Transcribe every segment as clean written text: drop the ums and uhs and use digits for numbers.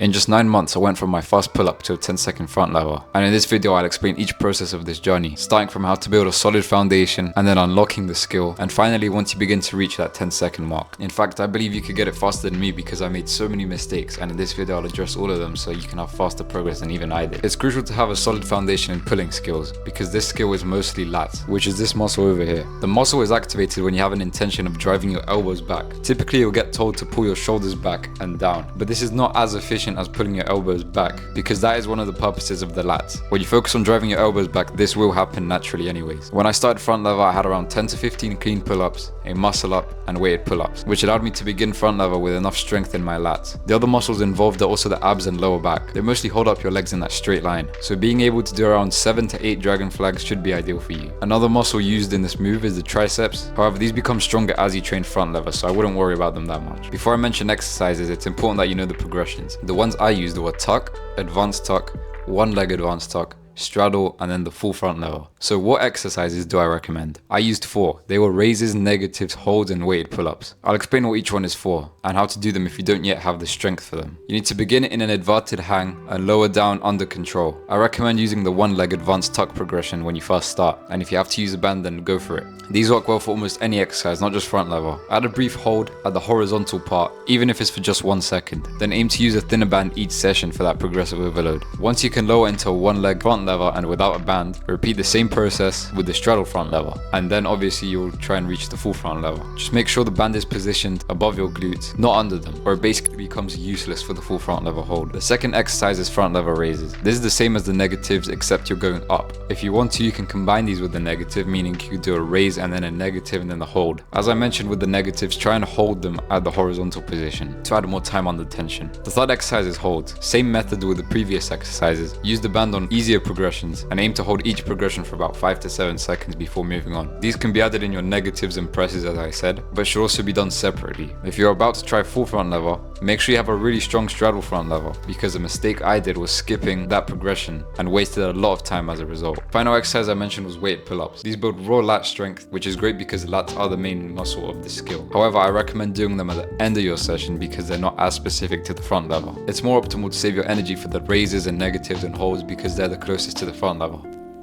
In just 9 months, I went from my first pull-up to a 10-second front lever, and in this video I'll explain each process of this journey, starting from how to build a solid foundation and then unlocking the skill, and finally once you begin to reach that 10-second mark. In fact, I believe you could get it faster than me because I made so many mistakes, and in this video I'll address all of them so you can have faster progress than even I did. It's crucial to have a solid foundation in pulling skills because this skill is mostly lats, which is this muscle over here. The muscle is activated when you have an intention of driving your elbows back. Typically you'll get told to pull your shoulders back and down, but this is not as efficient as pulling your elbows back because that is one of the purposes of the lats. When you focus on driving your elbows back, this will happen naturally anyways. When I started front lever, I had around 10 to 15 clean pull-ups, a muscle up, and weighted pull-ups, which allowed me to begin front lever with enough strength in my lats. The other muscles involved are also the abs and lower back. They mostly hold up your legs in that straight line, so being able to do around 7 to 8 dragon flags should be ideal for you. Another muscle used in this move is the triceps. However, these become stronger as you train front lever, so I wouldn't worry about them that much. Before I mention exercises, it's important that you know the progressions. The ones I used were tuck, advanced tuck, one leg advanced tuck, straddle, and then the full front lever. So what exercises do I recommend? I used 4. They were raises, negatives, holds, and weighted pull-ups. I'll explain what each one is for and how to do them if you don't yet have the strength for them. You need to begin in an inverted hang and lower down under control. I recommend using the one leg advanced tuck progression when you first start, and if you have to use a band, then go for it. These work well for almost any exercise, not just front lever. Add a brief hold at the horizontal part, even if it's for just 1 second. Then aim to use a thinner band each session for that progressive overload. Once you can lower into a one leg front lever and without a band, repeat the same process with the straddle front lever, and then obviously you'll try and reach the full front lever. Just make sure the band is positioned above your glutes, not under them, or it basically becomes useless for the full front lever hold. The second exercise is front lever raises. This is the same as the negatives except you're going up. If you want to, you can combine these with the negative, meaning you could do a raise and then a negative and then the hold. As I mentioned with the negatives, try and hold them at the horizontal position to add more time under tension. The third exercise is holds. Same method with the previous exercises. Use the band on easier progressions and aim to hold each progression for about 5 to 7 seconds before moving on. These can be added in your negatives and presses as I said, but should also be done separately. If you're about to try full front lever, make sure you have a really strong straddle front lever because the mistake I did was skipping that progression and wasted a lot of time as a result. Final exercise I mentioned was weighted pull-ups. These build raw lat strength, which is great because lats are the main muscle of the skill. However, I recommend doing them at the end of your session because they're not as specific to the front lever. It's more optimal to save your energy for the raises and negatives and holds because they're the closest to the front lever.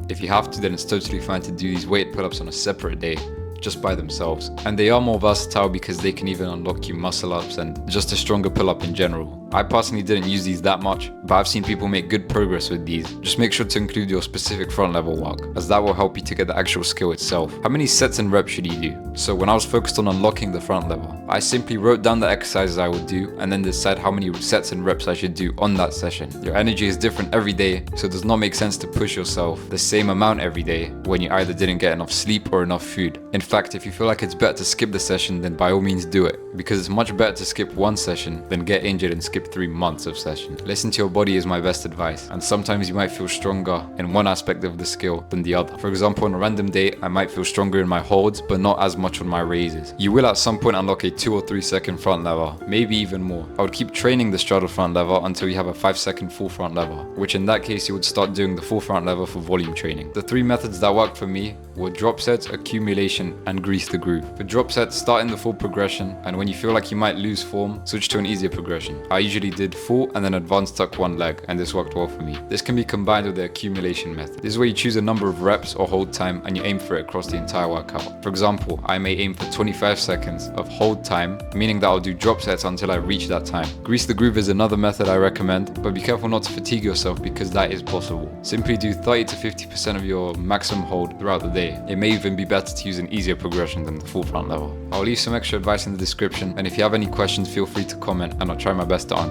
If you have to, then it's totally fine to do these weighted pull-ups on a separate day, just by themselves. And they are more versatile because they can even unlock you muscle ups and just a stronger pull-up in general. I personally didn't use these that much, but I've seen people make good progress with these. Just make sure to include your specific front level work, as that will help you to get the actual skill itself. How many sets and reps should you do? So when I was focused on unlocking the front level, I simply wrote down the exercises I would do and then decide how many sets and reps I should do on that session. Your energy is different every day, so it does not make sense to push yourself the same amount every day when you either didn't get enough sleep or enough food. In fact, if you feel like it's better to skip the session, then by all means do it, because it's much better to skip one session than get injured and skip 3 months of session. Listen to your body is my best advice, and sometimes you might feel stronger in one aspect of the skill than the other. For example, on a random day, I might feel stronger in my holds, but not as much on my raises. You will at some point unlock a 2 or 3 second front lever, maybe even more. I would keep training the straddle front lever until you have a 5 second full front lever, which in that case you would start doing the full front lever for volume training. The 3 methods that worked for me were drop sets, accumulation, and grease the groove. For drop sets, start in the full progression, and when you feel like you might lose form, switch to an easier progression. I usually did full and then advanced tuck one leg, and this worked well for me. This can be combined with the accumulation method. This is where you choose a number of reps or hold time and you aim for it across the entire workout. For example, I may aim for 25 seconds of hold time, meaning that I'll do drop sets until I reach that time. Grease the groove is another method I recommend, but be careful not to fatigue yourself because that is possible. Simply do 30 to 50% of your maximum hold throughout the day. It may even be better to use an easier progression than the full front level. I'll leave some extra advice in the description, and if you have any questions, feel free to comment and I'll try my best to answer.